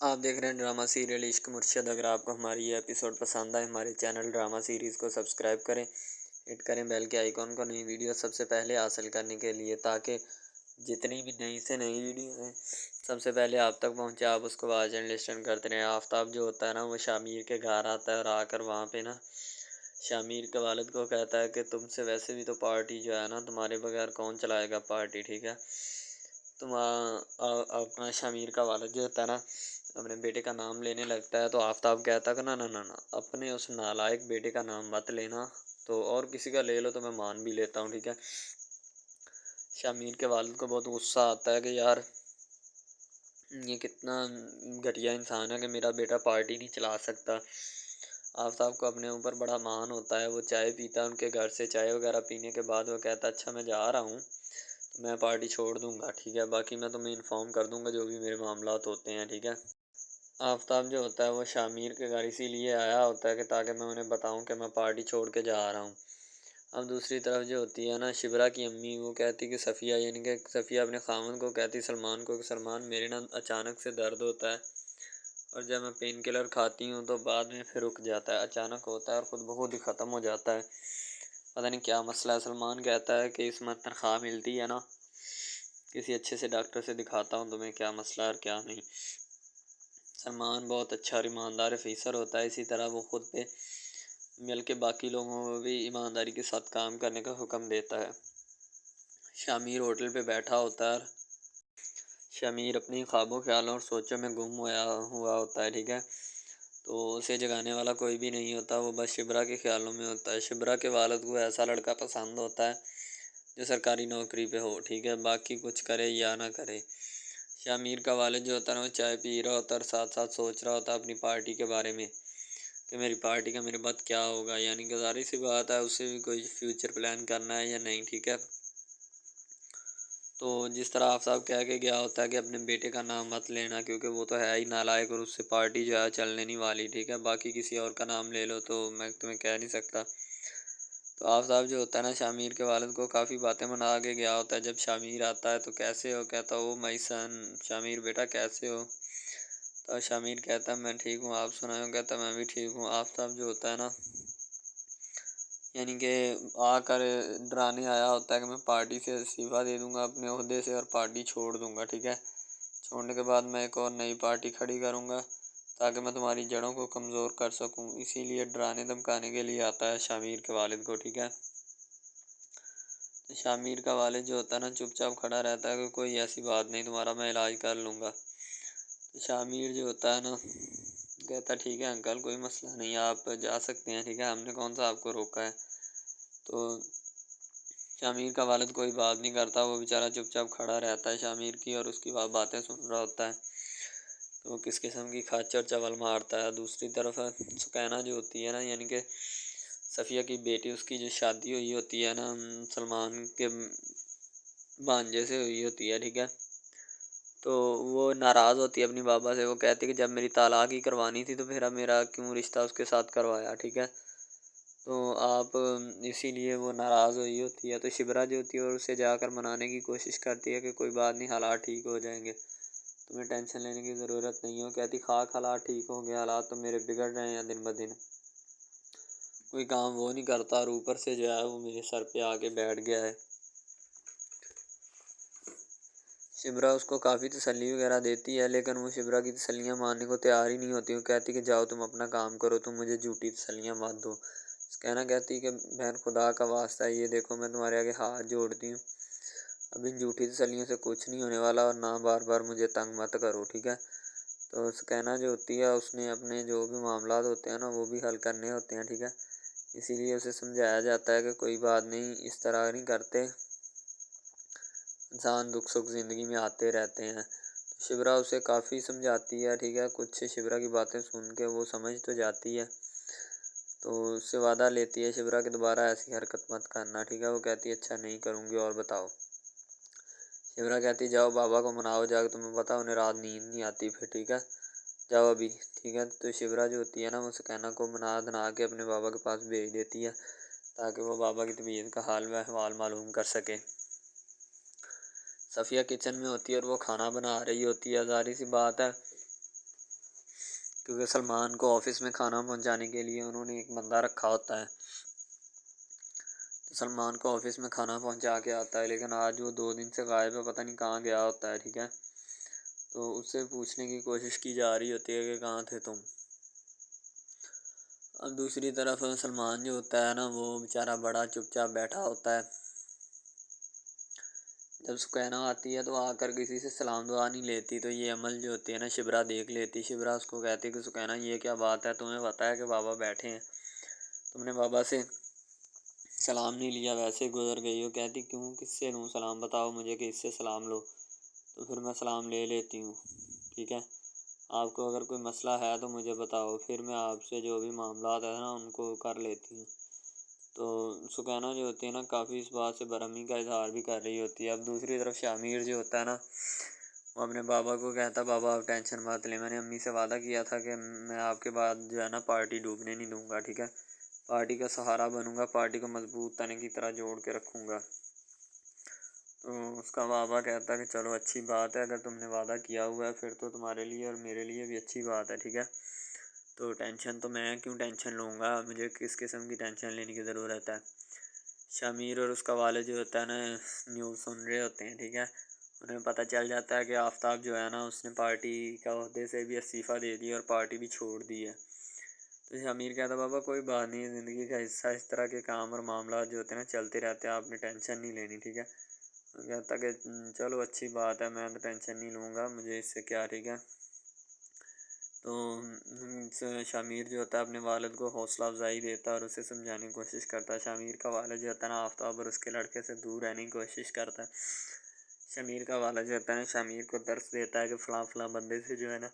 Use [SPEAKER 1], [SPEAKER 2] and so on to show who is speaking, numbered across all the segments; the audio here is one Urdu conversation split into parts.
[SPEAKER 1] آپ دیکھ رہے ہیں ڈرامہ سیریل عشق مرشد۔ اگر آپ کو ہماری یہ ایپیسوڈ پسند آئے ہمارے چینل ڈرامہ سیریز کو سبسکرائب کریں، ہٹ کریں بیل کے آئیکن کو، نئی ویڈیو سب سے پہلے حاصل کرنے کے لیے، تاکہ جتنی بھی نئی سے نئی ویڈیو ہیں سب سے پہلے آپ تک پہنچے، آپ اس کو واچ اینڈ لسٹن کرتے رہیں۔ آفتاب جو ہوتا ہے نا، وہ شامیر کے گھر آتا ہے اور آ کر وہاں پہ نا شامیر کے والد کو کہتا ہے کہ تم سے ویسے بھی تو پارٹی جو ہے نا، تمہارے بغیر کون چلائے گا پارٹی، ٹھیک ہے۔ تم اپنا شامیر کا والد جو ہوتا ہے نا، اپنے بیٹے کا نام لینے لگتا ہے تو آفتاب کہتا ہے کہ نا نا نا نا، اپنے اس نالائق بیٹے کا نام مت لینا، تو اور کسی کا لے لو تو میں مان بھی لیتا ہوں، ٹھیک ہے۔ شامیر کے والد کو بہت غصہ آتا ہے کہ یار یہ کتنا گھٹیا انسان ہے کہ میرا بیٹا پارٹی نہیں چلا سکتا۔ آفتاب کو اپنے اوپر بڑا مان ہوتا ہے، وہ چائے پیتا ہے ان کے گھر سے، چائے وغیرہ پینے کے بعد وہ کہتا ہے اچھا میں جا رہا ہوں، میں پارٹی چھوڑ دوں گا، ٹھیک ہے، باقی میں تمہیں انفارم کر دوں گا جو بھی میرے معاملات ہوتے ہیں، ٹھیک ہے۔ آفتاب جو ہوتا ہے وہ شامیر کے گھر اسی لیے آیا ہوتا ہے کہ تاکہ میں انہیں بتاؤں کہ میں پارٹی چھوڑ کے جا رہا ہوں۔ اب دوسری طرف جو ہوتی ہے نا شبرا کی امی، وہ کہتی کہ صفیہ، یعنی کہ صفیہ اپنے خاوند کو کہتی سلمان کو کہ سلمان میرے نا اچانک سے درد ہوتا ہے، اور جب میں پین کلر کھاتی ہوں تو بعد میں پھر رک جاتا ہے، اچانک ہوتا ہے اور خود بخود ہی ختم ہو جاتا ہے، پتہ نہیں کیا مسئلہ ہے۔ سلمان کہتا ہے کہ اس میں تنخواہ ملتی ہے نا، کسی اچھے سے ڈاکٹر سے دکھاتا ہوں تمہیں کیا مسئلہ ہے اور کیا نہیں۔ سلمان بہت اچھا اور ایماندار آفیسر ہوتا ہے، اسی طرح وہ خود پہ مل کے باقی لوگوں کو بھی ایمانداری کے ساتھ کام کرنے کا حکم دیتا ہے۔ شامیر ہوٹل پہ بیٹھا ہوتا ہے، شامیر اپنی خوابوں خیالوں اور سوچوں میں گم ہوا ہوتا ہے، ٹھیک ہے، تو اسے جگانے والا کوئی بھی نہیں ہوتا، وہ بس شبرا کے خیالوں میں ہوتا ہے۔ شبرا کے والد کو ایسا لڑکا پسند ہوتا ہے جو سرکاری نوکری پہ ہو، ٹھیک ہے، باقی کچھ کرے یا نہ کرے۔ شامیر کا والد جو ہوتا ہے نا، وہ چائے پی رہا ہوتا ہے اور ساتھ ساتھ سوچ رہا ہوتا ہے اپنی پارٹی کے بارے میں کہ میری پارٹی کا میرے بعد کیا ہوگا، یعنی کہ ظاہر سی بات ہے اسے بھی کوئی فیوچر پلان کرنا ہے یا نہیں، ٹھیک ہے۔ تو جس طرح آفتاب کہہ کے گیا ہوتا ہے کہ اپنے بیٹے کا نام مت لینا کیونکہ وہ تو ہے ہی نالائق اور اس سے پارٹی جو ہے چلنے نہیں والی، ٹھیک ہے، باقی کسی اور کا نام لے لو تو میں تمہیں کہہ نہیں سکتا۔ تو آفتاب جو ہوتا ہے نا شامیر کے والد کو کافی باتیں بنا کے گیا ہوتا ہے۔ جب شامیر آتا ہے تو کیسے ہو، کہتا او مائی سن، شامیر بیٹا کیسے ہو، تو شامیر کہتا ہے میں ٹھیک ہوں، آپ سنائیں، کہتا میں بھی ٹھیک ہوں۔ آفتاب جو ہوتا ہے نا، یعنی کہ آ کر ڈرانے آیا ہوتا ہے کہ میں پارٹی سے استعفیٰ دے دوں گا اپنے عہدے سے اور پارٹی چھوڑ دوں گا، ٹھیک ہے، چھوڑنے کے بعد میں ایک اور نئی پارٹی کھڑی کروں گا تاکہ میں تمہاری جڑوں کو کمزور کر سکوں، اسی لیے ڈرانے دھمکانے کے لیے آتا ہے شامیر کے والد کو، ٹھیک ہے۔ تو شامیر کا والد جو ہوتا ہے نا چپ چاپ کھڑا رہتا ہے کہ کوئی ایسی بات نہیں، تمہارا میں علاج کر لوں گا۔ تو شامیر جو ہوتا ہے نا کہتا ٹھیک ہے انکل کوئی مسئلہ نہیں، آپ جا سکتے ہیں، ٹھیک ہے، ہم نے کون سا آپ کو روکا ہے۔ تو شامیر کا والد کوئی بات نہیں کرتا، وہ بیچارہ چپ چاپ کھڑا رہتا ہے شامیر کی اور اس کی باتیں سن رہا ہوتا ہے، تو وہ کس قسم کی کھچ اور چول مارتا ہے۔ دوسری طرف سکینہ جو ہوتی ہے نا، یعنی کہ صفیہ کی بیٹی، اس کی جو شادی ہوئی ہوتی ہے نا سلمان کے بھانجے سے ہوئی ہوتی ہے، ٹھیک ہے، تو وہ ناراض ہوتی ہے اپنی بابا سے، وہ کہتی ہے کہ جب میری طلاق ہی کروانی تھی تو پھر میرا کیوں رشتہ اس کے ساتھ کروایا، ٹھیک ہے، تو آپ اسی لیے وہ ناراض ہوئی ہوتی ہے۔ تو شبرا جو ہوتی ہے اور اسے جا کر منانے کی کوشش کرتی ہے کہ کوئی بات نہیں، حالات ٹھیک ہو جائیں گے، تمہیں ٹینشن لینے کی ضرورت نہیں ہے۔ وہ کہتی خاک حالات ٹھیک ہوں گے، حالات تو میرے بگڑ رہے ہیں دن بدن، کوئی کام وہ نہیں کرتا اور اوپر سے جو ہے وہ میرے سر پہ آ کے بیٹھ گیا ہے۔ شبرا اس کو کافی تسلی وغیرہ دیتی ہے لیکن وہ شبرا کی تسلیاں ماننے کو تیار ہی نہیں ہوتی، وہ کہتی کہ جاؤ تم اپنا کام کرو، تم مجھے جھوٹی تسلیاں مت دو۔ کہنا کہتی کہ بہن خدا کا واسطہ ہے، یہ دیکھو میں تمہارے آگے ہاتھ جوڑتی ہوں، اب ان جھوٹی تسلیوں سے کچھ نہیں ہونے والا اور نہ بار بار مجھے تنگ مت کرو، ٹھیک ہے۔ تو سکینہ جو ہوتی ہے اس نے اپنے جو بھی معاملات ہوتے ہیں نا وہ بھی حل کرنے ہوتے ہیں، ٹھیک ہے، اسی لیے اسے سمجھایا جاتا ہے کہ کوئی بات نہیں، اس طرح نہیں کرتے، انسان دکھ سکھ زندگی میں آتے رہتے ہیں۔ تو شبرا اسے کافی سمجھاتی ہے، ٹھیک ہے، کچھ شبرا کی باتیں سن کے وہ سمجھ تو جاتی ہے، تو اس سے وعدہ لیتی ہے شبرا کہ دوبارہ ایسی حرکت مت کرنا، ٹھیک ہے، وہ کہتی ہے اچھا نہیں کروں گی، اور بتاؤ۔ شبرا کہتی جاؤ بابا کو مناؤ جا کے، تمہیں پتہ انہیں رات نیند نہیں آتی پھر، ٹھیک ہے، جاؤ ابھی، ٹھیک ہے۔ تو شبرا جو ہوتی ہے نا وہ سکینہ کو منا دھنا کے اپنے بابا کے پاس بھیج دیتی ہے تاکہ وہ بابا کی طبیعت کا حال و احوال معلوم کر سکے۔ صفیہ کچن میں ہوتی ہے اور وہ کھانا بنا رہی ہوتی ہے، ظاہر سی بات ہے کیونکہ سلمان کو آفس میں کھانا پہنچانے کے لیے انہوں نے ایک بندہ رکھا ہوتا ہے، تو سلمان کو آفس میں کھانا پہنچا کے آتا ہے، لیکن آج وہ 2 دن سے غائب ہے، پتہ نہیں کہاں گیا ہوتا ہے، ٹھیک ہے۔ تو اس سے پوچھنے کی کوشش کی جا رہی ہوتی ہے کہ کہاں تھے تم۔ اب دوسری طرف سلمان جو ہوتا ہے نا، وہ بیچارہ بڑا چپ چاپ بیٹھا ہوتا ہے۔ جب سکینہ آتی ہے تو آ کر کسی سے سلام دعا نہیں لیتی، تو یہ عمل جو ہوتی ہے نا شبرا دیکھ لیتی۔ شبرا اس کو کہتی کہ سکینہ یہ کیا بات ہے، تمہیں پتہ ہے کہ بابا بیٹھے ہیں، تم نے بابا سے سلام نہیں لیا، ویسے گزر گئی ہو۔ کہتی کیوں، کس سے لوں سلام، بتاؤ مجھے کہ اس سے سلام لو، تو پھر میں سلام لے لیتی ہوں، ٹھیک ہے۔ آپ کو اگر کوئی مسئلہ ہے تو مجھے بتاؤ، پھر میں آپ سے جو بھی معاملات ہیں نا ان کو کر لیتی ہوں۔ تو سکینہ جو ہوتی ہے نا کافی اس بات سے برہمی کا اظہار بھی کر رہی ہوتی ہے۔ اب دوسری طرف شامیر جو ہوتا ہے نا، وہ اپنے بابا کو کہتا بابا آپ ٹینشن مت لیں، میں نے امی سے وعدہ کیا تھا کہ میں آپ کے بعد جو ہے نا پارٹی ڈوبنے نہیں دوں گا، ٹھیک ہے، پارٹی کا سہارا بنوں گا، پارٹی کو مضبوط تنے کی طرح جوڑ کے رکھوں گا۔ تو اس کا بابا کہتا ہے کہ چلو اچھی بات ہے، اگر تم نے وعدہ کیا ہوا ہے پھر تو تمہارے لیے اور میرے لیے بھی اچھی بات ہے، ٹھیک ہے۔ تو ٹینشن تو میں کیوں ٹینشن لوں گا، مجھے کس قسم کی ٹینشن لینے کی ضرورت ہے۔ شامیر اور اس کا والد جو ہوتا ہے نا نیوز سن رہے ہوتے ہیں، ٹھیک ہے، انہیں پتہ چل جاتا ہے کہ آفتاب جو ہے نا اس نے پارٹی کا عہدے سے بھی استعفیٰ دے دیا اور پارٹی بھی چھوڑ دی ہے۔ تو شامیر کہتا بابا کوئی بات نہیں، زندگی کا حصہ، اس طرح کے کام اور معاملات جو ہوتے ہیں نا چلتے رہتے ہیں، آپ نے ٹینشن نہیں لینی، ٹھیک ہے۔ کہتا کہ چلو اچھی بات ہے، میں تو ٹینشن نہیں لوں گا، مجھے اس سے کیا، ٹھیک ہے۔ تو شامیر جو ہوتا ہے اپنے والد کو حوصلہ افزائی دیتا ہے اور اسے سمجھانے کی کوشش کرتا ہے۔ شامیر کا والد جو ہوتا ہے نا آفتاب اور اس کے لڑکے سے دور رہنے کی کوشش کرتا ہے۔ شامیر کا والد جو ہوتا ہے نا شامیر کو درس دیتا ہے کہ فلاں فلاں بندے سے جو ہے نا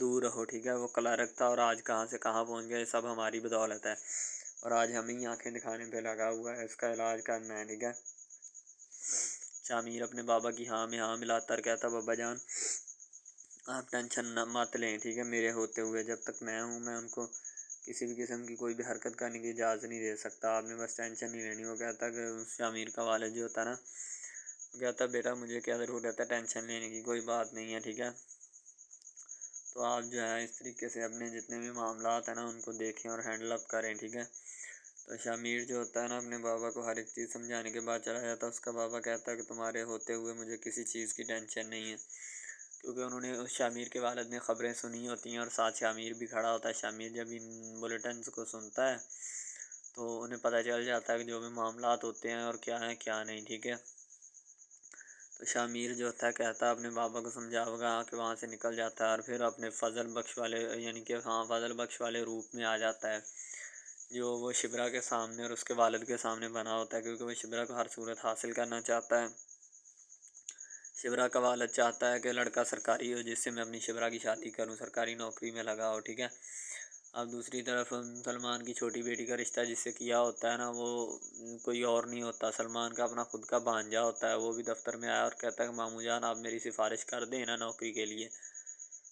[SPEAKER 1] دور رہو، ٹھیک ہے، وہ کلرک تھا اور آج کہاں سے کہاں پہنچ گیا، یہ سب ہماری بدولت ہے، اور آج ہمیں ہی آنکھیں دکھانے پہ لگا ہوا ہے، اس کا علاج کرنا ہے، ٹھیک ہے۔ شامیر اپنے بابا کی ہاں میں ہاں ملاتا اور کہتا بابا جان آپ ٹینشن نہ مت لیں، ٹھیک ہے، میرے ہوتے ہوئے جب تک میں ہوں میں ان کو کسی بھی قسم کی کوئی بھی حرکت کرنے کی اجازت نہیں دے سکتا، آپ نے بس ٹینشن نہیں لینی۔ وہ کہتا کہ شامیر کا والد جو ہوتا ہے نا وہ کہتا بیٹا مجھے کیا ضرورت ہے ٹینشن لینے کی، کوئی بات نہیں ہے، ٹھیک ہے۔ تو آپ جو ہے اس طریقے سے اپنے جتنے بھی معاملات ہیں نا ان کو دیکھیں اور ہینڈل اپ کریں، ٹھیک ہے۔ تو شامیر جو ہوتا ہے نا اپنے بابا کو ہر ایک چیز سمجھانے کے بعد چلا جاتا ہے۔ اس کا بابا کہتا ہے کہ تمہارے ہوتے ہوئے مجھے کسی چیز کی ٹینشن نہیں ہے، کیونکہ انہوں نے اس شامیر کے والد نے خبریں سنی ہوتی ہیں اور ساتھ شامیر بھی کھڑا ہوتا ہے۔ شامیر جب ان بلیٹنز کو سنتا ہے تو انہیں پتہ چل جاتا ہے کہ جو بھی معاملات ہوتے ہیں اور کیا ہیں کیا نہیں، ٹھیک ہے۔ تو شامیر جو ہوتا ہے کہتا ہے اپنے بابا کو سمجھاؤ گا کہ وہاں سے نکل جاتا ہے اور پھر اپنے فضل بخش والے یعنی کہ فضل بخش والے روپ میں آ جاتا ہے، جو وہ شبرا کے سامنے اور اس کے والد کے سامنے بنا ہوتا ہے، کیونکہ وہ شبرا کو ہر صورت حاصل کرنا چاہتا ہے۔ شبرا کا والد چاہتا ہے کہ لڑکا سرکاری ہو جس سے میں اپنی شبرا کی شادی کروں، سرکاری نوکری میں لگا ہو، ٹھیک ہے۔ اب دوسری طرف سلمان کی چھوٹی بیٹی کا رشتہ جس سے کیا ہوتا ہے نا وہ کوئی اور نہیں ہوتا، سلمان کا اپنا خود کا بھانجا ہوتا ہے۔ وہ بھی دفتر میں آیا اور کہتا ہے کہ ماموں جان آپ میری سفارش کر دیں نا نوکری کے لیے،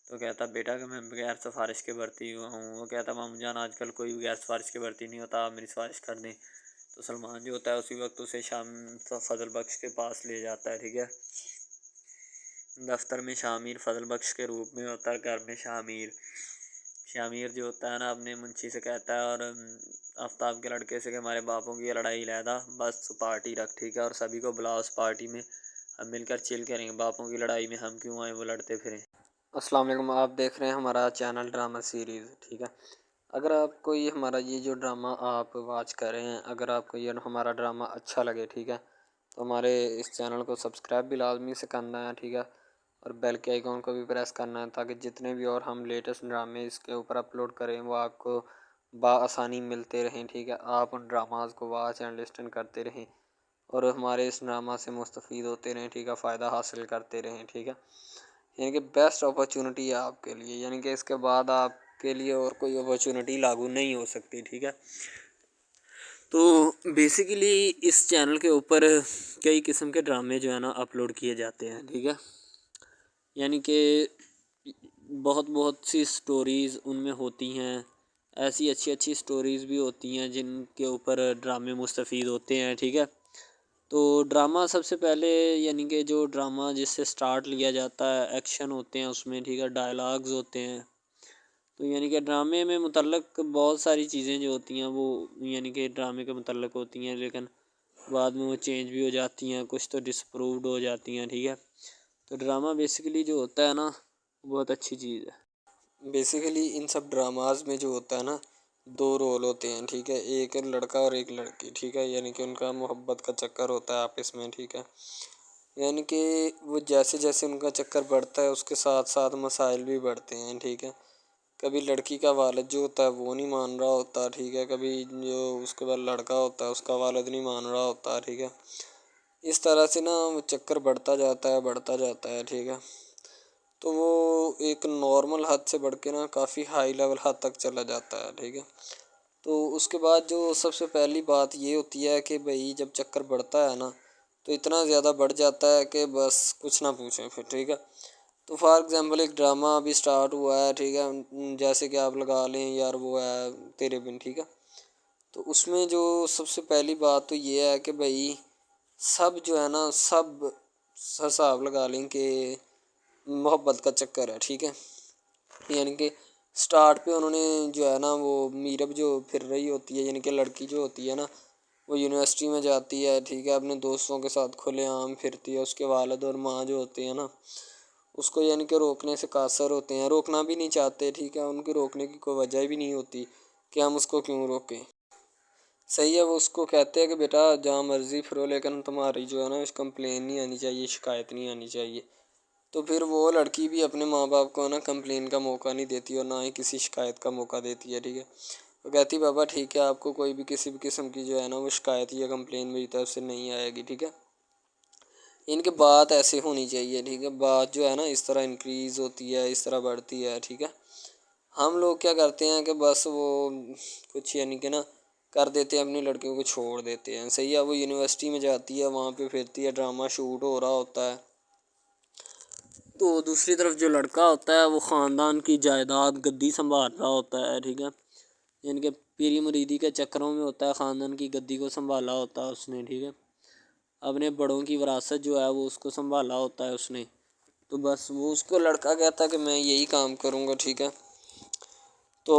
[SPEAKER 1] تو کہتا بیٹا کہ میں بغیر سفارش کے بھرتی ہوں۔ وہ کہتا ماموں جان آج کل کوئی بغیر سفارش کے بھرتی نہیں ہوتا، آپ میری سفارش کر دیں۔ تو سلمان جو ہوتا ہے اسی وقت اسے فضل بخش کے پاس لے جاتا ہے، ٹھیک ہے۔ دفتر میں شامیر فضل بخش کے روپ میں ہوتا ہے، گھر میں شامیر جو ہوتا ہے نا اپنے منشی سے کہتا ہے اور آفتاب کے لڑکے سے کہ ہمارے باپوں کی لڑائی علیحدہ، بس پارٹی رکھ، ٹھیک ہے، اور سبھی کو بلاؤ اس پارٹی میں، ہم مل کر چل کریں گے، باپوں کی لڑائی میں ہم کیوں آئیں وہ لڑتے پھریں۔ السلام علیکم، آپ دیکھ رہے ہیں ہمارا چینل ڈرامہ سیریز، ٹھیک ہے۔ اگر آپ کو یہ ہمارا یہ جو ڈرامہ آپ واچ کر رہے ہیں، اگر آپ کو یہ ہمارا ڈرامہ اچھا لگے، ٹھیک ہے، تو ہمارے اس چینل کو سبسکرائب بھی لازمی سے کرنا ہے، ٹھیک ہے، اور بیل کے آئیکن کو بھی پریس کرنا ہے تاکہ جتنے بھی اور ہم لیٹسٹ ڈرامے اس کے اوپر اپلوڈ کریں وہ آپ کو بآسانی ملتے رہیں، ٹھیک ہے۔ آپ ان ڈراماز کو واچ اینڈ لسٹن کرتے رہیں اور ہمارے اس ڈرامہ سے مستفید ہوتے رہیں، ٹھیک ہے، فائدہ حاصل کرتے رہیں، ٹھیک ہے۔ یعنی کہ بیسٹ اپرچونٹی ہے آپ کے لیے، یعنی کہ اس کے بعد آپ کے لیے اور کوئی اپرچونٹی لاگو نہیں ہو سکتی، ٹھیک ہے۔ تو بیسیکلی اس چینل کے اوپر کئی قسم کے ڈرامے جو ہے نا اپلوڈ کیے جاتے ہیں، ٹھیک ہے، یعنی کہ بہت سی سٹوریز ان میں ہوتی ہیں، ایسی اچھی سٹوریز بھی ہوتی ہیں جن کے اوپر ڈرامے مستفید ہوتے ہیں، ٹھیک ہے۔ تو ڈرامہ سب سے پہلے یعنی کہ جو ڈرامہ جس سے سٹارٹ لیا جاتا ہے، ایکشن ہوتے ہیں اس میں، ٹھیک ہے، ڈائلاگز ہوتے ہیں. تو یعنی کہ ڈرامے میں متعلق بہت ساری چیزیں جو ہوتی ہیں وہ یعنی کہ ڈرامے کے متعلق ہوتی ہیں، لیکن بعد میں وہ چینج بھی ہو جاتی ہیں، کچھ تو ڈسپرووڈ ہو جاتی ہیں، ٹھیک ہے. تو ڈرامہ بیسیکلی جو ہوتا ہے نا بہت اچھی چیز ہے. بیسیکلی ان سب ڈراماز میں جو ہوتا ہے نا 2 رول ہوتے ہیں، ٹھیک ہے، ایک لڑکا اور ایک لڑکی، ٹھیک ہے، یعنی کہ ان کا محبت کا چکر ہوتا ہے آپس میں، ٹھیک ہے. یعنی کہ وہ جیسے جیسے ان کا چکر بڑھتا ہے اس کے ساتھ ساتھ مسائل بھی بڑھتے ہیں، ٹھیک ہے. کبھی لڑکی کا والد جو ہوتا ہے وہ نہیں مان رہا ہوتا، ٹھیک ہے، کبھی جو اس کے بعد لڑکا ہوتا ہے اس کا والد نہیں مان رہا ہوتا، ٹھیک ہے. اس طرح سے نا وہ چکر بڑھتا جاتا ہے، ٹھیک ہے. تو وہ ایک نارمل حد سے بڑھ کے نا کافی ہائی لیول حد تک چلا جاتا ہے، ٹھیک ہے. تو اس کے بعد جو سب سے پہلی بات یہ ہوتی ہے کہ بھئی جب چکر بڑھتا ہے نا تو اتنا زیادہ بڑھ جاتا ہے کہ بس کچھ نہ پوچھیں پھر، ٹھیک ہے. تو فار ایگزامپل ایک ڈرامہ ابھی سٹارٹ ہوا ہے، ٹھیک ہے، جیسے کہ آپ لگا لیں یار وہ ہے تیرے بن، ٹھیک ہے. تو اس میں جو سب سے پہلی بات تو یہ ہے کہ بھئی سب جو ہے نا سب حساب لگا لیں کہ محبت کا چکر ہے، ٹھیک ہے. یعنی کہ سٹارٹ پہ انہوں نے جو ہے نا وہ میرب جو پھر رہی ہوتی ہے، یعنی کہ لڑکی جو ہوتی ہے نا وہ یونیورسٹی میں جاتی ہے، ٹھیک ہے، اپنے دوستوں کے ساتھ کھلے عام پھرتی ہے. اس کے والد اور ماں جو ہوتے ہیں نا اس کو یعنی کہ روکنے سے قاصر ہوتے ہیں، روکنا بھی نہیں چاہتے، ٹھیک ہے. ان کے روکنے کی کوئی وجہ بھی نہیں ہوتی کہ ہم اس کو کیوں روکیں. صحیح ہے، وہ اس کو کہتے ہیں کہ بیٹا جہاں مرضی پھرو لیکن تمہاری جو ہے نا کمپلین نہیں آنی چاہیے، شکایت نہیں آنی چاہیے. تو پھر وہ لڑکی بھی اپنے ماں باپ کو نا کمپلین کا موقع نہیں دیتی اور نہ ہی کسی شکایت کا موقع دیتی ہے، ٹھیک ہے. وہ کہتی بابا ٹھیک ہے آپ کو کوئی بھی کسی بھی قسم کی جو ہے نا وہ شکایت یا کمپلین میری طرف سے نہیں آئے گی، ٹھیک ہے. ان کے بات ایسے ہونی چاہیے، ٹھیک ہے، بات جو ہے نا اس طرح انکریز ہوتی ہے، اس طرح بڑھتی ہے، ٹھیک ہے. ہم لوگ کیا کرتے ہیں کہ بس وہ کچھ یعنی کہ نا کر دیتے ہیں، اپنی لڑکیوں کو چھوڑ دیتے ہیں. صحیح ہے، وہ یونیورسٹی میں جاتی ہے، وہاں پہ پھرتی ہے، ڈرامہ شوٹ ہو رہا ہوتا ہے. تو دوسری طرف جو لڑکا ہوتا ہے وہ خاندان کی جائیداد گدی سنبھال رہا ہوتا ہے، ٹھیک ہے. یعنی کہ پیری مریدی کے چکروں میں ہوتا ہے، خاندان کی گدی کو سنبھالا ہوتا ہے اس نے، ٹھیک ہے. اپنے بڑوں کی وراثت جو ہے وہ اس کو سنبھالا ہوتا ہے اس نے. تو بس وہ اس کو لڑکا کہتا ہے کہ میں یہی کام کروں گا، ٹھیک ہے. تو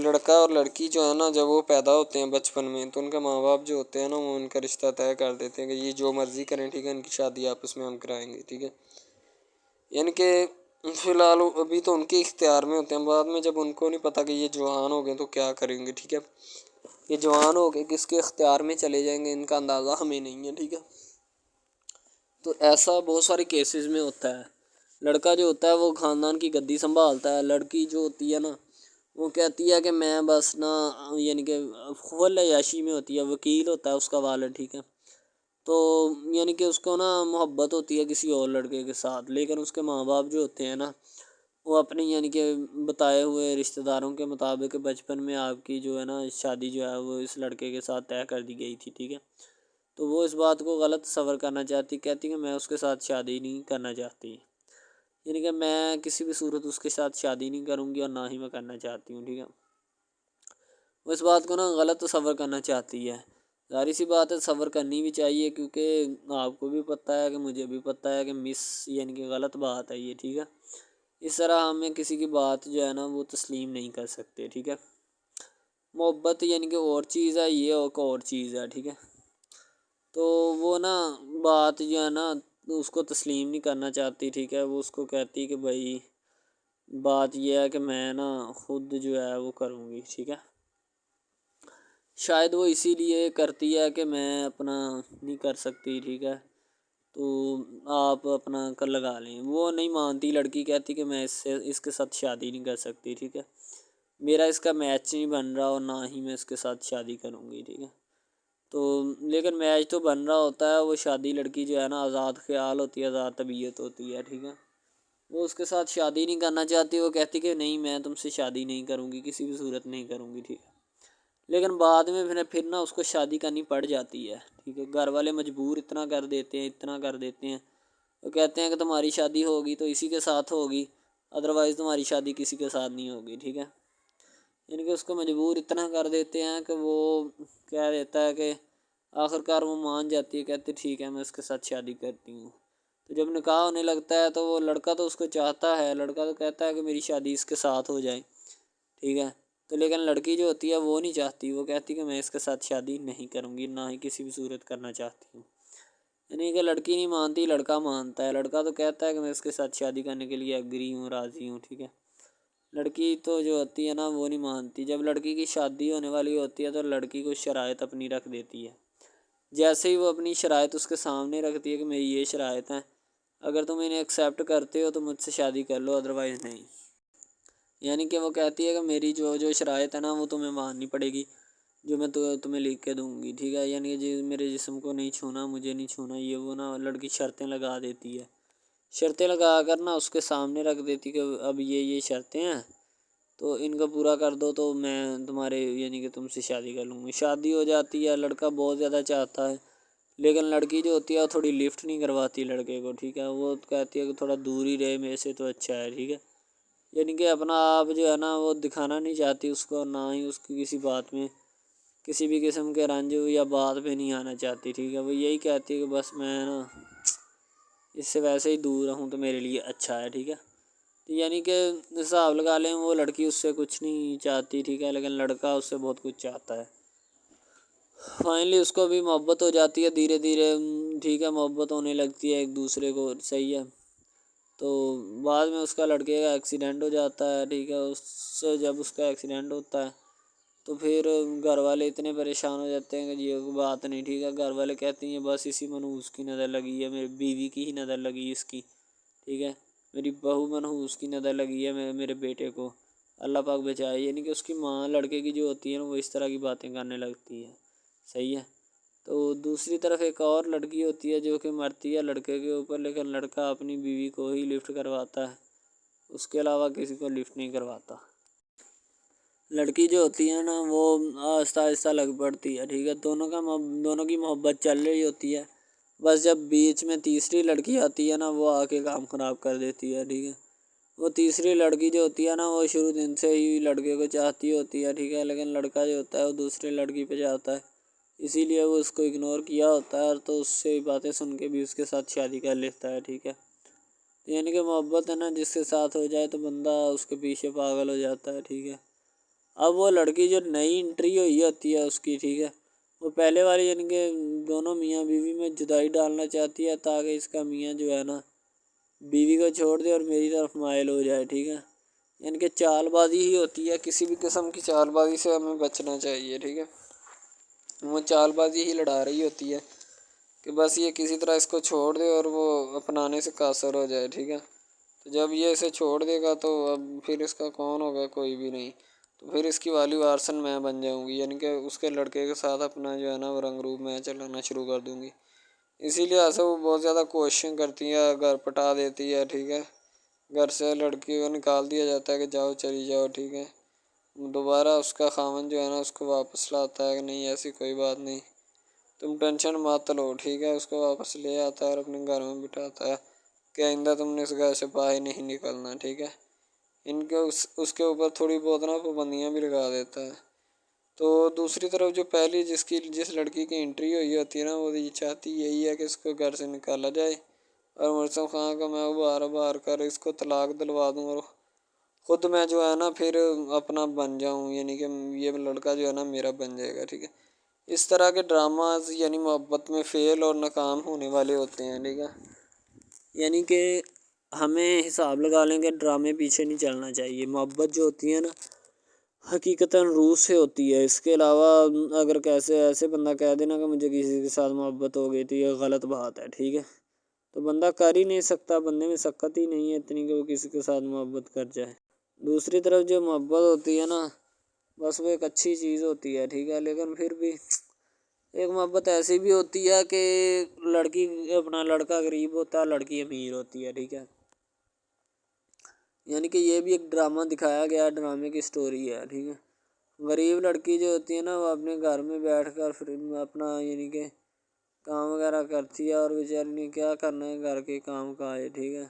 [SPEAKER 1] لڑکا اور لڑکی جو ہے نا جب وہ پیدا ہوتے ہیں بچپن میں تو ان کے ماں باپ جو ہوتے ہیں نا وہ ان کا رشتہ طے کر دیتے ہیں کہ یہ جو مرضی کریں، ٹھیک ہے، ان کی شادی آپس میں ہم کرائیں گے، ٹھیک ہے. یعنی کہ فی الحال ابھی تو ان کے اختیار میں ہوتے ہیں، بعد میں جب ان کو نہیں پتہ کہ یہ جوان ہو گئے تو کیا کریں گے، ٹھیک ہے. یہ جوان ہو کے کس کے اختیار میں چلے جائیں گے ان کا اندازہ ہمیں نہیں ہے، ٹھیک ہے. تو ایسا بہت سارے کیسز میں ہوتا ہے. لڑکا جو ہوتا ہے وہ خاندان کی گدی سنبھالتا ہے، لڑکی جو ہوتی ہے نا وہ کہتی ہے کہ میں بس نا یعنی کہ فل عیاشی میں ہوتی ہے، وکیل ہوتا ہے اس کا والد، ٹھیک ہے. تو یعنی کہ اس کو نا محبت ہوتی ہے کسی اور لڑکے کے ساتھ، لیکن اس کے ماں باپ جو ہوتے ہیں نا وہ اپنی یعنی کہ بتائے ہوئے رشتہ داروں کے مطابق بچپن میں آپ کی جو ہے نا شادی جو ہے وہ اس لڑکے کے ساتھ طے کر دی گئی تھی، ٹھیک ہے. تو وہ اس بات کو غلط تصور کرنا چاہتی، کہتی کہ میں اس کے ساتھ شادی نہیں کرنا چاہتی، یعنی کہ میں کسی بھی صورت اس کے ساتھ شادی نہیں کروں گی اور نہ ہی میں کرنا چاہتی ہوں، ٹھیک ہے. وہ اس بات کو نا غلط تصور کرنا چاہتی ہے. ظاہر سی بات ہے تصور کرنی بھی چاہیے، کیونکہ آپ کو بھی پتہ ہے کہ مجھے بھی پتہ ہے کہ یعنی کہ غلط بات ہے یہ، ٹھیک ہے. اس طرح ہمیں کسی کی بات جو ہے نا وہ تسلیم نہیں کر سکتے، ٹھیک ہے. محبت یعنی کہ اور چیز ہے، یہ اور چیز ہے، ٹھیک ہے. تو وہ نا بات جو ہے نا اس کو تسلیم نہیں کرنا چاہتی، ٹھیک ہے. وہ اس کو کہتی کہ بھائی بات یہ ہے کہ میں نا خود جو ہے وہ کروں گی، ٹھیک ہے. شاید وہ اسی لیے کرتی ہے کہ میں اپنا نہیں کر سکتی، ٹھیک ہے، تو آپ اپنا کر لگا لیں. وہ نہیں مانتی، لڑکی کہتی کہ میں اس کے ساتھ شادی نہیں کر سکتی، ٹھیک ہے. میرا اس کا میچ نہیں بن رہا اور نہ ہی میں اس کے ساتھ شادی کروں گی، ٹھیک ہے. تو لیکن میچ تو بن رہا ہوتا ہے، وہ شادی لڑکی جو ہے نا آزاد خیال ہوتی ہے، آزاد طبیعت ہوتی ہے، ٹھیک ہے. وہ اس کے ساتھ شادی نہیں کرنا چاہتی، وہ کہتی کہ نہیں میں تم سے شادی نہیں کروں گی، کسی بھی صورت نہیں کروں گی، ٹھیک ہے. لیکن بعد میں پھر نا اس کو شادی کرنی پڑ جاتی ہے، ٹھیک ہے. گھر والے مجبور اتنا کر دیتے ہیں. وہ کہتے ہیں کہ تمہاری شادی ہوگی تو اسی کے ساتھ ہوگی، ادروائز تمہاری شادی کسی کے ساتھ نہیں ہوگی، ٹھیک ہے. یعنی کہ اس کو مجبور اتنا کر دیتے ہیں کہ وہ کہہ دیتا ہے کہ آخرکار وہ مان جاتی ہے، کہتی ٹھیک ہے میں اس کے ساتھ شادی کرتی ہوں۔ تو جب نکاح ہونے لگتا ہے تو وہ لڑکا تو اس کو چاہتا ہے، لڑکا تو کہتا ہے کہ میری شادی اس کے ساتھ ہو جائے، ٹھیک ہے، تو لیکن لڑکی جو ہوتی ہے وہ نہیں چاہتی، وہ کہتی کہ میں اس کے ساتھ شادی نہیں کروں گی، نہ ہی کسی بھی صورت کرنا چاہتی ہوں۔ یعنی کہ لڑکی نہیں مانتی، لڑکا مانتا ہے۔ لڑکا تو کہتا ہے کہ میں اس کے ساتھ شادی کرنے کے لیے ایگری ہوں، راضی ہوں، ٹھیک ہے۔ لڑکی تو جو ہوتی ہے نا وہ نہیں مانتی۔ جب لڑکی کی شادی ہونے والی ہوتی ہے تو لڑکی کو شرائط اپنی رکھ دیتی ہے۔ جیسے ہی وہ اپنی شرائط اس کے سامنے رکھتی ہے کہ میری یہ شرائط ہیں، اگر تم انہیں ایکسیپٹ کرتے ہو تو مجھ سے شادی کر لو، ادروائز نہیں۔ یعنی کہ وہ کہتی ہے کہ میری جو شرائط ہے نا وہ تمہیں ماننی پڑے گی، جو میں تمہیں لکھ کے دوں گی، ٹھیک ہے۔ یعنی کہ میرے جسم کو نہیں چھونا، مجھے نہیں چھونا، یہ وہ نا لڑکی شرطیں لگا دیتی ہے۔ شرطیں لگا کر نا اس کے سامنے رکھ دیتی کہ اب یہ شرطیں ہیں تو ان کو پورا کر دو تو میں تمہارے یعنی کہ تم سے شادی کر لوں گی۔ شادی ہو جاتی ہے، لڑکا بہت زیادہ چاہتا ہے، لیکن لڑکی جو ہوتی ہے وہ تھوڑی لفٹ نہیں کرواتی لڑکے کو، ٹھیک ہے۔ وہ کہتی ہے کہ تھوڑا دور ہی رہے میرے سے تو اچھا ہے، ٹھیک ہے۔ یعنی کہ اپنا آپ جو ہے نا وہ دکھانا نہیں چاہتی اس کو، نہ ہی اس کی کسی بات میں کسی بھی قسم کے رنج یا بات پہ نہیں آنا چاہتی، ٹھیک ہے۔ وہ یہی کہتی ہے کہ بس میں نا اس سے ویسے ہی دور رہوں تو میرے لیے اچھا ہے، ٹھیک ہے۔ یعنی کہ حساب لگا لیں وہ لڑکی اس سے کچھ نہیں چاہتی، ٹھیک ہے، لیکن لڑکا اس سے بہت کچھ چاہتا ہے۔ فائنلی اس کو بھی محبت ہو جاتی ہے دھیرے دھیرے، ٹھیک ہے، محبت ہونے لگتی ہے ایک دوسرے کو، صحیح ہے۔ تو بعد میں اس کا لڑکے کا ایکسیڈنٹ ہو جاتا ہے، ٹھیک ہے۔ جب اس کا ایکسیڈنٹ ہوتا ہے تو پھر گھر والے اتنے پریشان ہو جاتے ہیں کہ یہ بات نہیں، ٹھیک ہے۔ گھر والے کہتے ہیں بس اسی منحوس کی نظر لگی ہے، میری بیوی کی ہی نظر لگی اس کی، ٹھیک ہے، میری بہو منحوس کی نظر لگی ہے میرے بیٹے کو، اللہ پاک بچائے۔ یعنی کہ اس کی ماں لڑکے کی جو ہوتی ہے نا وہ اس طرح کی باتیں کرنے لگتی ہے، صحیح ہے۔ تو دوسری طرف ایک اور لڑکی ہوتی ہے جو کہ مرتی ہے لڑکے کے اوپر، لیکن لڑکا اپنی بیوی کو ہی لفٹ کرواتا ہے، اس کے علاوہ کسی کو لفٹ نہیں کرواتا۔ لڑکی جو ہوتی ہے نا وہ آہستہ آہستہ لگ پڑتی ہے، ٹھیک ہے، دونوں کی محبت چل رہی ہوتی ہے، بس جب بیچ میں تیسری لڑکی آتی ہے نا وہ آ کے کام خراب کر دیتی ہے، ٹھیک ہے۔ وہ تیسری لڑکی جو ہوتی ہے نا وہ شروع دن سے ہی لڑکے کو چاہتی ہوتی ہے، ٹھیک ہے، لیکن لڑکا جو ہوتا ہے وہ دوسرے لڑکی پہ جاتا ہے، اسی لیے وہ اس کو اگنور کیا ہوتا ہے، تو اس سے باتیں سن کے بھی اس کے ساتھ شادی کر لیتا ہے، ٹھیک ہے۔ یعنی کہ محبت ہے نا جس کے ساتھ ہو جائے تو بندہ اس کے پیچھے پاگل ہو جاتا ہے، ٹھیک ہے۔ اب وہ لڑکی جو نئی انٹری ہوئی ہوتی ہے اس کی، ٹھیک ہے، وہ پہلے والی یعنی کہ دونوں میاں بیوی میں جدائی ڈالنا چاہتی ہے تاکہ اس کا میاں جو ہے نا بیوی کو چھوڑ دے اور میری طرف مائل ہو جائے، ٹھیک ہے۔ یعنی کہ چال بازی ہی ہوتی ہے، کسی بھی قسم کی چال بازی سے ہمیں بچنا چاہیے، ٹھیک ہے۔ وہ چال بازی ہی لڑا رہی ہوتی ہے کہ بس یہ کسی طرح اس کو چھوڑ دے اور وہ اپنانے سے قاصر ہو جائے، ٹھیک ہے۔ تو جب یہ اسے چھوڑ دے گا تو اب پھر اس کا کون ہوگا، کوئی بھی نہیں، تو پھر اس کی والی وارثن میں بن جاؤں گی، یعنی کہ اس کے لڑکے کے ساتھ اپنا جو ہے نا وہ رنگ روپ میں چلانا شروع کر دوں گی۔ اسی لیے ایسے وہ بہت زیادہ کوششیں کرتی ہے، گھر پٹا دیتی ہے، ٹھیک ہے، گھر سے لڑکی کو نکال دیا جاتا ہے کہ جاؤ چلی جاؤ، ٹھیک ہے۔ دوبارہ اس کا خاوند جو ہے نا اس کو واپس لاتا ہے کہ نہیں ایسی کوئی بات نہیں، تم ٹینشن مت لو، ٹھیک ہے، اس کو واپس لے آتا ہے اور اپنے گھر میں بٹھاتا ہے کہ آئندہ تم نے اس گھر سے باہر نہیں نکلنا، ٹھیک ہے۔ ان کے اس کے اوپر تھوڑی بہت نا پابندیاں بھی لگا دیتا ہے۔ تو دوسری طرف جو پہلی جس لڑکی کی انٹری ہوئی ہوتی ہے نا وہ یہ چاہتی یہی ہے کہ اس کو گھر سے نکالا جائے اور مرسم خان کو میں بار کر اس کو طلاق دلوا دوں اور خود میں جو ہے نا پھر اپنا بن جاؤں، یعنی کہ یہ لڑکا جو ہے نا میرا بن جائے گا، ٹھیک ہے۔ اس طرح کے ڈراماز یعنی محبت میں فیل اور ناکام ہونے والے ہوتے ہیں، ٹھیک ہے۔ یعنی کہ ہمیں حساب لگا لیں کہ ڈرامے پیچھے نہیں چلنا چاہیے، محبت جو ہوتی ہے نا حقیقتاً روح سے ہوتی ہے۔ اس کے علاوہ اگر ایسے بندہ کہہ دینا کہ مجھے کسی کے ساتھ محبت ہو گئی تو یہ غلط بات ہے، ٹھیک ہے۔ تو بندہ کر ہی نہیں سکتا، بندے میں سکت ہی نہیں ہے اتنی کہ وہ کسی کے ساتھ محبت کر جائے۔ دوسری طرف جو محبت ہوتی ہے نا بس وہ ایک اچھی چیز ہوتی ہے، ٹھیک ہے، لیکن پھر بھی ایک محبت ایسی بھی ہوتی ہے کہ لڑکا غریب ہوتا ہے، لڑکی امیر ہوتی ہے، ٹھیک ہے۔ یعنی کہ یہ بھی ایک ڈرامہ دکھایا گیا، ڈرامے کی سٹوری ہے، ٹھیک ہے۔ غریب لڑکی جو ہوتی ہے نا وہ اپنے گھر میں بیٹھ کر پھر اپنا یعنی کہ کام وغیرہ کرتی ہے اور بیچاری نے کیا کرنا ہے گھر کے کام کاج، ٹھیک ہے۔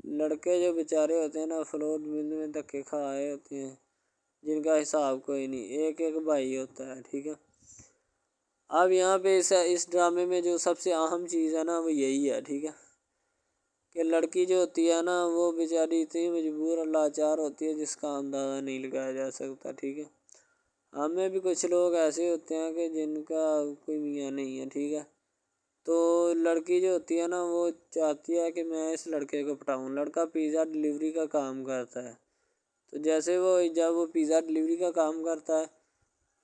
[SPEAKER 1] لڑکے جو بیچارے ہوتے ہیں نا فلوٹ مل میں دھکے کھائے ہوتے ہیں جن کا حساب کوئی نہیں، ایک بھائی ہوتا ہے، ٹھیک ہے۔ اب یہاں پہ اس ڈرامے میں جو سب سے اہم چیز ہے نا وہ یہی ہے، ٹھیک ہے، کہ لڑکی جو ہوتی ہے نا وہ بیچاری اتنی مجبور اور لاچار ہوتی ہے جس کا اندازہ نہیں لگایا جا سکتا، ٹھیک ہے۔ ہمیں بھی کچھ لوگ ایسے ہوتے ہیں کہ جن کا کوئی میاں نہیں ہے، ٹھیک ہے، تو لڑکی جو ہوتی ہے نا وہ چاہتی ہے کہ میں اس لڑکے کو پٹاؤں۔ لڑکا پیزا ڈلیوری کا کام کرتا ہے، تو جیسے جب وہ پیزا ڈلیوری کا کام کرتا ہے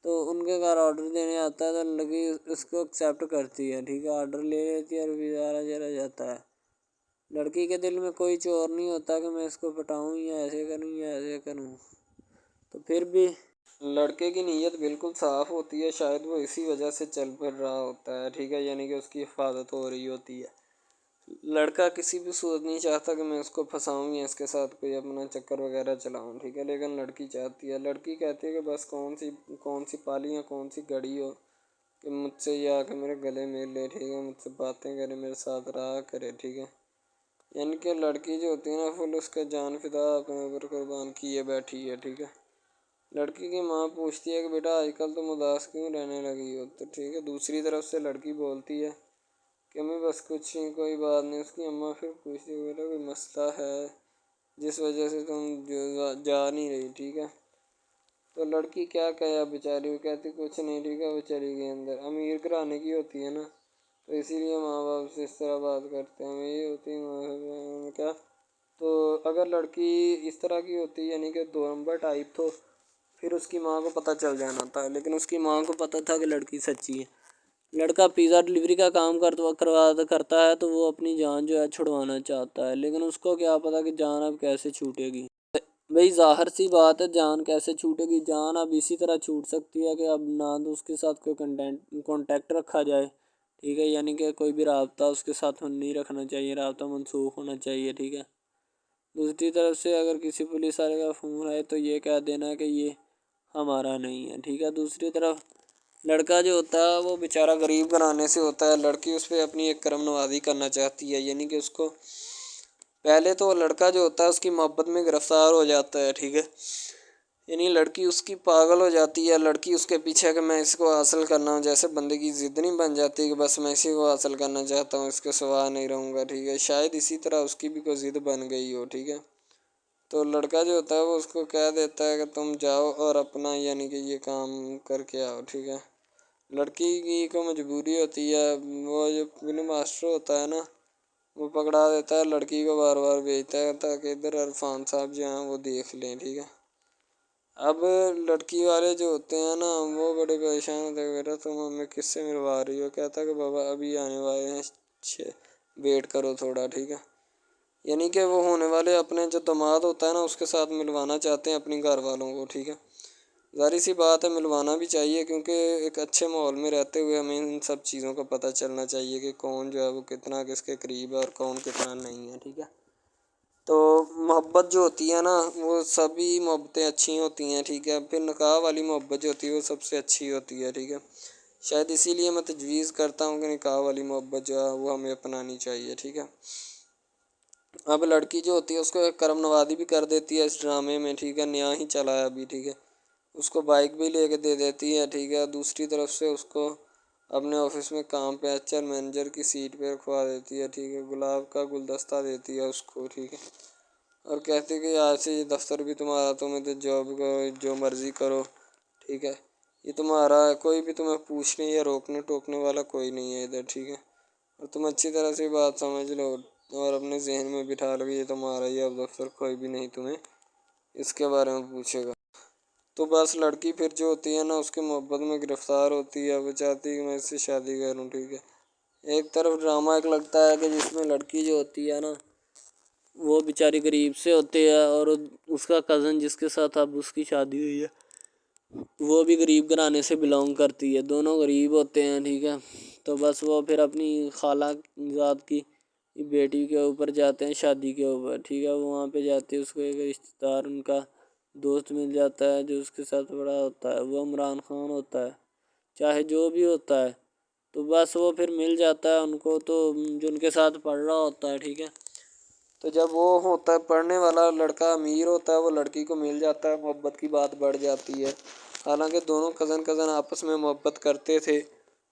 [SPEAKER 1] تو ان کے گھر آرڈر دینے آتا ہے، تو لڑکی اس کو ایکسیپٹ کرتی ہے، ٹھیک ہے، آرڈر لے لیتی ہے اور پیزا چلا جاتا ہے۔ لڑکی کے دل میں کوئی چور نہیں ہوتا کہ میں اس کو پٹاؤں یا ایسے کروں یا ایسے کروں، تو پھر بھی لڑکے کی نیت بالکل صاف ہوتی ہے، شاید وہ اسی وجہ سے چل پھر رہا ہوتا ہے، ٹھیک ہے، یعنی کہ اس کی حفاظت ہو رہی ہوتی ہے۔ لڑکا کسی بھی صورت نہیں چاہتا کہ میں اس کو پھنساؤں یا اس کے ساتھ کوئی اپنا چکر وغیرہ چلاؤں، ٹھیک ہے، لیکن لڑکی چاہتی ہے، لڑکی کہتی ہے کہ بس کون سی پالی یا کون سی گڑی ہو کہ مجھ سے یہ آ کے میرے گلے مل لے، ٹھیک ہے، مجھ سے باتیں کرے، میرے ساتھ رہا کرے، ٹھیک ہے۔ یعنی کہ لڑکی جو ہوتی ہے نا فل اس کا جان فدا اپنے اوپر قربان کیے بیٹھی ہے، ٹھیک ہے۔ لڑکی کی ماں پوچھتی ہے کہ بیٹا آج کل تم اداس کیوں رہنے لگی ہو، تو ٹھیک ہے، دوسری طرف سے لڑکی بولتی ہے کہ میں بس کچھ نہیں، کوئی بات نہیں۔ اس کی اماں پھر پوچھتی ہے بیٹا کوئی مسئلہ ہے جس وجہ سے تم جا نہیں رہی، ٹھیک ہے، تو لڑکی کیا کہے بیچاری، وہ کہتی کچھ نہیں، ٹھیک ہے، وہ چلی گئی اندر۔ امیر گھرانے کی ہوتی ہے نا تو اسی لیے ماں باپ سے اس طرح بات کرتے ہیں، یہ ہوتی ہے کیا، تو اگر لڑکی اس طرح کی ہوتی یعنی کہ دو نمبر ٹائپ، تو پھر اس کی ماں کو پتہ چل جانا تھا، لیکن اس کی ماں کو پتہ تھا کہ لڑکی سچی ہے۔ لڑکا پیزا ڈلیوری کا کام کرتا ہے تو وہ اپنی جان جو ہے چھڑوانا چاہتا ہے، لیکن اس کو کیا پتہ کہ جان اب کیسے چھوٹے گی۔ بھئی ظاہر سی بات ہے، جان کیسے چھوٹے گی، جان اب اسی طرح چھوٹ سکتی ہے کہ اب نہ تو اس کے ساتھ کوئی کانٹیکٹ رکھا جائے، ٹھیک ہے، یعنی کہ کوئی بھی رابطہ اس کے ساتھ نہیں رکھنا چاہیے، رابطہ منسوخ ہونا چاہیے، ٹھیک ہے۔ دوسری طرف سے اگر کسی پولیس والے کا فون آئے تو یہ کہہ دینا کہ یہ ہمارا نہیں ہے، ٹھیک ہے۔ دوسری طرف لڑکا جو ہوتا ہے وہ بیچارہ غریب گھرانے سے ہوتا ہے، لڑکی اس پہ اپنی ایک کرم نوازی کرنا چاہتی ہے، یعنی کہ اس کو پہلے تو لڑکا جو ہوتا ہے اس کی محبت میں گرفتار ہو جاتا ہے، ٹھیک ہے، یعنی لڑکی اس کی پاگل ہو جاتی ہے، لڑکی اس کے پیچھے کہ میں اس کو حاصل کرنا ہوں، جیسے بندے کی ضد نہیں بن جاتی کہ بس میں اسی کو حاصل کرنا چاہتا ہوں، اس کے سوا نہیں رہوں گا، ٹھیک ہے، شاید اسی طرح اس کی بھی کوئی ضد بن گئی ہو، ٹھیک ہے۔ تو لڑکا جو ہوتا ہے وہ اس کو کہہ دیتا ہے کہ تم جاؤ اور اپنا یعنی کہ یہ کام کر کے آؤ، ٹھیک ہے۔ لڑکی کی کو مجبوری ہوتی ہے، وہ جو فلم ماسٹر ہوتا ہے نا وہ پکڑا دیتا ہے لڑکی کو، بار بار بھیجتا ہے تاکہ ادھر عرفان صاحب جو ہیں وہ دیکھ لیں، ٹھیک ہے۔ اب لڑکی والے جو ہوتے ہیں نا وہ بڑے پریشان ہوتے ہیں، بیٹا تم ہمیں کس سے ملوا رہی ہو، کہتا ہے کہ بابا ابھی آنے والے ہیں، ویٹ کرو تھوڑا، ٹھیک ہے، یعنی کہ وہ ہونے والے اپنے جو داماد ہوتا ہے نا اس کے ساتھ ملوانا چاہتے ہیں اپنی گھر والوں کو، ٹھیک ہے۔ ظاہر سی بات ہے ملوانا بھی چاہیے، کیونکہ ایک اچھے ماحول میں رہتے ہوئے ہمیں ان سب چیزوں کا پتہ چلنا چاہیے کہ کون جو ہے وہ کتنا کس کے قریب ہے اور کون کتنا نہیں ہے، ٹھیک ہے۔ تو محبت جو ہوتی ہے نا وہ سبھی محبتیں اچھی ہوتی ہیں، ٹھیک ہے، پھر نکاح والی محبت جو ہوتی ہے وہ سب سے اچھی ہوتی ہے، ٹھیک ہے۔ شاید اسی لیے میں تجویز کرتا ہوں کہ نکاح والی محبت جو ہے وہ ہمیں اپنانی چاہیے، ٹھیک ہے۔ اب لڑکی جو ہوتی ہے اس کو ایک کرم نوازی بھی کر دیتی ہے اس ڈرامے میں، ٹھیک ہے، نیا ہی چلا ہے ابھی، ٹھیک ہے، اس کو بائک بھی لے کے دے دیتی ہے، ٹھیک ہے۔ دوسری طرف سے اس کو اپنے آفس میں کام پہ ایچ آر مینیجر کی سیٹ پہ رکھوا دیتی ہے، ٹھیک ہے، گلاب کا گلدستہ دیتی ہے اس کو، ٹھیک ہے، اور کہتی ہے کہ آج سے یہ دفتر بھی تمہارا، تم ادھر جاب کرو جو مرضی کرو، ٹھیک ہے، یہ تمہارا ہے، کوئی بھی تمہیں پوچھنے یا روکنے ٹوکنے والا کوئی نہیں ہے ادھر، ٹھیک ہے، اور تم اچھی طرح سے بات سمجھ لو اور اپنے ذہن میں بٹھا لو کہ یہ تمہارا ہی اب دفتر، کوئی بھی نہیں تمہیں اس کے بارے میں پوچھے گا۔ تو بس لڑکی پھر جو ہوتی ہے نا اس کے محبت میں گرفتار ہوتی ہے، وہ چاہتی ہے کہ میں اس سے شادی کروں، ٹھیک ہے۔ ایک طرف ڈرامہ ایک لگتا ہے کہ جس میں لڑکی جو ہوتی ہے نا وہ بیچاری غریب سے ہوتی ہے اور اس کا کزن جس کے ساتھ اب اس کی شادی ہوئی ہے وہ بھی غریب گھرانے سے بلانگ کرتی ہے، دونوں غریب ہوتے ہیں، ٹھیک ہے۔ تو بس وہ پھر اپنی خالہ ذات کی بیٹی کے اوپر جاتے ہیں شادی کے اوپر، ٹھیک ہے، وہ وہاں پہ جاتے ہیں، اس کو ایک رشتہ دار ان کا دوست مل جاتا ہے جو اس کے ساتھ بڑا ہوتا ہے، وہ عمران خان ہوتا ہے، چاہے جو بھی ہوتا ہے، تو بس وہ پھر مل جاتا ہے ان کو، تو جو ان کے ساتھ پڑھ رہا ہوتا ہے، ٹھیک ہے، تو جب وہ ہوتا ہے پڑھنے والا لڑکا امیر ہوتا ہے وہ لڑکی کو مل جاتا ہے، محبت کی بات بڑھ جاتی ہے، حالانکہ دونوں کزن آپس میں محبت کرتے تھے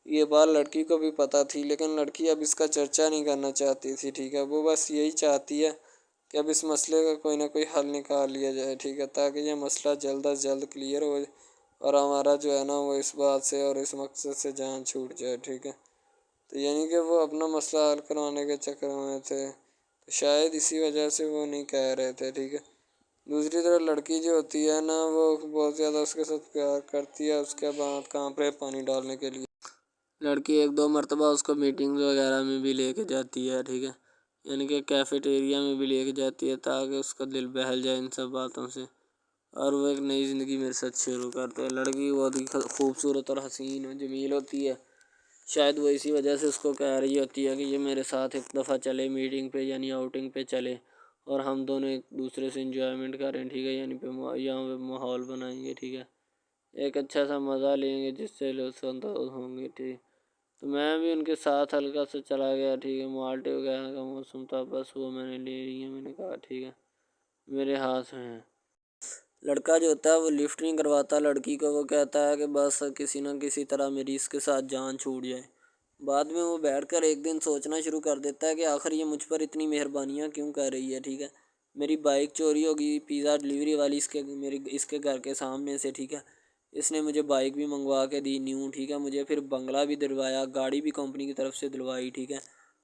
[SPEAKER 2] یہ بات لڑکی کو بھی پتہ تھی، لیکن لڑکی اب اس کا چرچا نہیں کرنا چاہتی تھی، ٹھیک ہے۔ وہ بس یہی چاہتی ہے کہ اب اس مسئلے کا کوئی نہ کوئی حل نکال لیا جائے، ٹھیک ہے، تاکہ یہ مسئلہ جلد از جلد کلیئر ہو اور ہمارا جو ہے نا وہ اس بات سے اور اس مقصد سے جان چھوٹ جائے، ٹھیک ہے۔ تو یعنی کہ وہ اپنا مسئلہ حل کروانے کے چکر میں تھے، تو شاید اسی وجہ سے وہ نہیں کہہ رہے تھے، ٹھیک ہے۔ دوسری طرف لڑکی جو ہوتی ہے نا وہ بہت زیادہ اس کے ساتھ پیار کرتی ہے، اس کے بعد کہاں پہ پانی ڈالنے کے لیے لڑکی 1-2 مرتبہ اس کو میٹنگز وغیرہ میں بھی لے کے جاتی ہے، ٹھیک ہے، یعنی کہ کیفیٹیریا میں بھی لے کے جاتی ہے تاکہ اس کا دل بہل جائے ان سب باتوں سے، اور وہ ایک نئی زندگی میرے ساتھ شروع کرتے ہیں۔ لڑکی بہت ہی خوبصورت اور حسین و جمیل ہوتی ہے، شاید وہ اسی وجہ سے اس کو کہہ رہی ہوتی ہے کہ یہ میرے ساتھ ایک دفعہ چلے میٹنگ پہ، یعنی آؤٹنگ پہ چلے، اور ہم دونوں ایک دوسرے سے انجوائمنٹ کریں، ٹھیک ہے، یعنی یہاں پہ ماحول بنائیں گے، ٹھیک ہے، ایک اچھا سا مزہ لیں گے جس سے لطف اندوز ہوں گے، ٹھیک۔ تو میں بھی ان کے ساتھ ہلکا سے چلا گیا، ٹھیک ہے، مالٹے وغیرہ کا موسم تھا، بس وہ میں نے لے لی ہے، میں نے کہا ٹھیک ہے میرے ہاتھ میں ہے۔ لڑکا جو ہوتا ہے وہ لفٹ نہیں کرواتا لڑکی کو، وہ کہتا ہے کہ بس کسی نہ کسی طرح میری اس کے ساتھ جان چھوٹ جائے۔ بعد میں وہ بیٹھ کر ایک دن سوچنا شروع کر دیتا ہے کہ آخر یہ مجھ پر اتنی مہربانیاں کیوں کر رہی ہے، ٹھیک ہے۔ میری بائک چوری ہوگی، پیزا ڈلیوری والی اس کے گھر کے سامنے سے، ٹھیک ہے، اس نے مجھے بائک بھی منگوا کے دی نیو، ٹھیک ہے، مجھے پھر بنگلہ بھی دلوایا، گاڑی بھی کمپنی کی طرف سے دلوائی، ٹھیک ہے،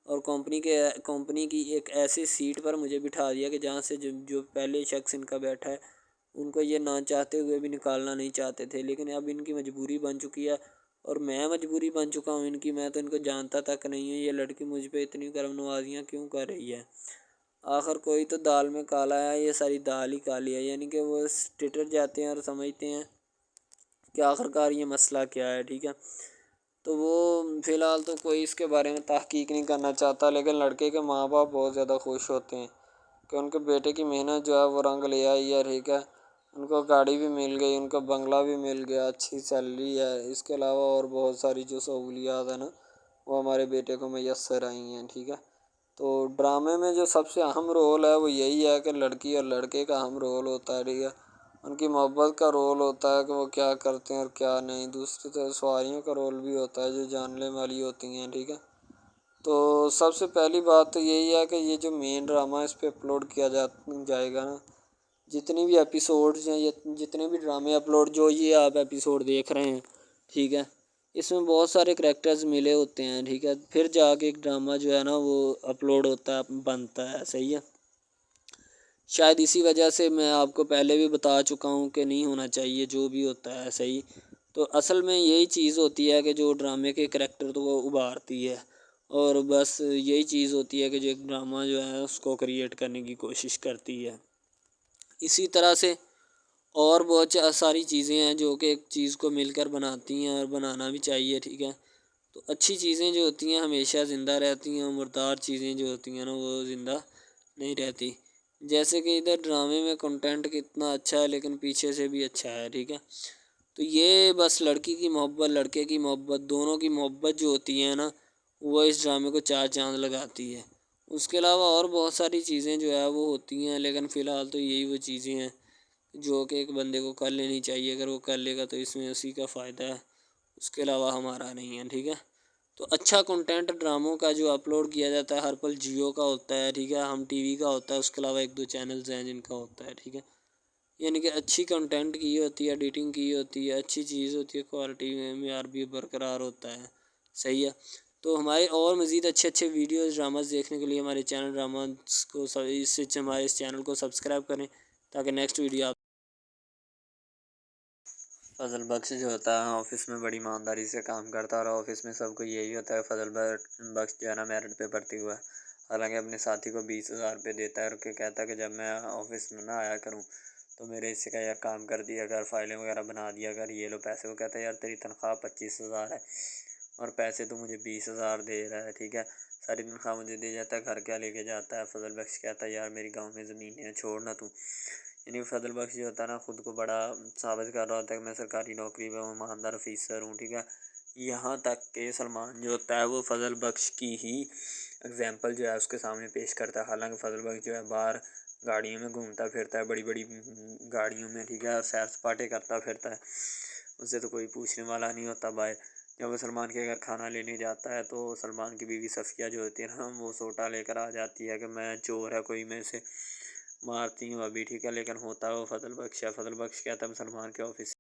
[SPEAKER 2] اور کمپنی کی ایک ایسی سیٹ پر مجھے بٹھا دیا کہ جہاں سے جو پہلے شخص ان کا بیٹھا ہے ان کو یہ نہ چاہتے ہوئے بھی نکالنا نہیں چاہتے تھے، لیکن اب ان کی مجبوری بن چکی ہے اور میں مجبوری بن چکا ہوں ان کی۔ میں تو ان کو جانتا تک نہیں ہوں، یہ لڑکی مجھ پہ اتنی کرم نوازیاں کیوں کر رہی ہے۔ آخر کوئی تو دال میں کالا ہے، یہ ساری دال ہی کالی ہے، یعنی کہ وہ ٹٹر جاتے ہیں اور سمجھتے ہیں کہ آخر کار یہ مسئلہ کیا ہے، ٹھیک ہے۔ تو وہ فی الحال تو کوئی اس کے بارے میں تحقیق نہیں کرنا چاہتا، لیکن لڑکے کے ماں باپ بہت زیادہ خوش ہوتے ہیں کہ ان کے بیٹے کی محنت جو ہے وہ رنگ لے آئی ہے، ٹھیک ہے، ان کو گاڑی بھی مل گئی، ان کو بنگلہ بھی مل گیا، اچھی سیلری ہے، اس کے علاوہ اور بہت ساری جو سہولیات ہیں نا وہ ہمارے بیٹے کو میسر آئی ہیں، ٹھیک ہے۔ تو ڈرامے میں جو سب سے اہم رول ہے وہ یہی ہے کہ لڑکی اور لڑکے کا اہم رول ہوتا ہے، ٹھیک ہے، ان کی محبت کا رول ہوتا ہے کہ وہ کیا کرتے ہیں اور کیا نہیں۔ دوسری طرف سواریوں کا رول بھی ہوتا ہے جو جاننے والی ہوتی ہیں، ٹھیک ہے۔ تو سب سے پہلی بات تو یہی ہے کہ یہ جو مین ڈرامہ اس پہ اپلوڈ کیا جائے گا نا، جتنی بھی ایپیسوڈز ہیں، جتنے بھی ڈرامے اپلوڈ جو یہ آپ ایپیسوڈ دیکھ رہے ہیں، ٹھیک ہے، اس میں بہت سارے کریکٹرز ملے ہوتے ہیں، ٹھیک ہے، پھر جا کے ایک ڈرامہ جو ہے نا وہ اپلوڈ ہوتا ہے، بنتا ہے، صحیح ہے۔ شاید اسی وجہ سے میں آپ کو پہلے بھی بتا چکا ہوں کہ نہیں ہونا چاہیے جو بھی ہوتا ہے، صحیح۔ تو اصل میں یہی چیز ہوتی ہے کہ جو ڈرامے کے کریکٹر تو وہ ابھارتی ہے، اور بس یہی چیز ہوتی ہے کہ جو ایک ڈرامہ جو ہے اس کو کریٹ کرنے کی کوشش کرتی ہے۔ اسی طرح سے اور بہت ساری چیزیں ہیں جو کہ ایک چیز کو مل کر بناتی ہیں اور بنانا بھی چاہیے، ٹھیک ہے۔ تو اچھی چیزیں جو ہوتی ہیں ہمیشہ زندہ رہتی ہیں، مردار چیزیں جو ہوتی ہیں نا وہ زندہ نہیں رہتی۔ جیسے کہ ادھر ڈرامے میں کنٹینٹ کتنا اچھا ہے لیکن پیچھے سے بھی اچھا ہے، ٹھیک ہے۔ تو یہ بس لڑکی کی محبت، لڑکے کی محبت، دونوں کی محبت جو ہوتی ہے نا وہ اس ڈرامے کو 4 چاند لگاتی ہے۔ اس کے علاوہ اور بہت ساری چیزیں جو ہے وہ ہوتی ہیں، لیکن فی الحال تو یہی وہ چیزیں ہیں جو کہ ایک بندے کو کر لینی چاہیے۔ اگر وہ کر لے گا تو اس میں اسی کا فائدہ ہے، اس کے علاوہ ہمارا نہیں ہے، ٹھیک ہے۔ تو اچھا کنٹینٹ ڈراموں کا جو اپلوڈ کیا جاتا ہے ہر پل جیو کا ہوتا ہے، ٹھیک ہے، ہم ٹی وی کا ہوتا ہے، اس کے علاوہ 1-2 چینلز ہیں جن کا ہوتا ہے، ٹھیک ہے، یعنی کہ اچھی کنٹینٹ کی ہوتی ہے، ایڈیٹنگ کی ہوتی ہے، اچھی چیز ہوتی ہے، کوالٹی میں معیار بھی برقرار ہوتا ہے، صحیح ہے۔ تو ہمارے اور مزید اچھے ویڈیوز ڈراماز دیکھنے کے لیے ہمارے چینل ڈراماز کو ہمارے اس چینل کو سبسکرائب کریں تاکہ نیکسٹ ویڈیو آپ
[SPEAKER 1] فضل بخش جو ہوتا ہے آفس میں بڑی ایمانداری سے کام کرتا ہے، اور آفس میں سب کو یہی ہوتا ہے فضل بخش جو ہے نا میرٹ پہ بھرتی ہوا ہے، حالانکہ اپنے ساتھی کو 20,000 روپے دیتا ہے، اور کہتا ہے کہ جب میں آفس میں نہ آیا کروں تو میرے اس سے کا یار کام کر دیا کر، فائلیں وغیرہ بنا دیا کر، یہ لو پیسے۔ وہ کہتا ہے یار تیری تنخواہ 25,000 ہے اور پیسے تو مجھے 20,000 دے رہا ہے، ٹھیک ہے، ساری تنخواہ مجھے دے جاتا ہے، گھر کیا لے کے جاتا ہے۔ فضل بخش کہتا ہے یار میری گاؤں میں زمین ہے، چھوڑنا تو، یعنی فضل بخش جو ہوتا ہے نا خود کو بڑا ثابت کر رہا ہوتا ہے کہ میں سرکاری نوکری میں ہوں، ایماندار آفیسر ہوں، ٹھیک ہے۔ یہاں تک کہ سلمان جو ہوتا ہے وہ فضل بخش کی ہی اگزامپل جو ہے اس کے سامنے پیش کرتا ہے، حالانکہ فضل بخش جو ہے باہر گاڑیوں میں گھومتا پھرتا ہے، بڑی بڑی گاڑیوں میں، ٹھیک ہے، اور سیر سپاٹے کرتا پھرتا ہے، اس سے تو کوئی پوچھنے والا نہیں ہوتا باہر، جب وہ سلمان کے گھر کھانا لینے جاتا ہے تو سلمان کی بیوی صفیہ جو ہوتی ہے نا وہ سوٹا لے کر آ جاتی ہے کہ میں چور ہے کوئی، میں اسے مارتی ہوں ابھی، ٹھیک ہے، لیکن ہوتا ہے وہ فضل بخش ہے۔ فضل بخش کہتا ہے میں سلمان کے آفس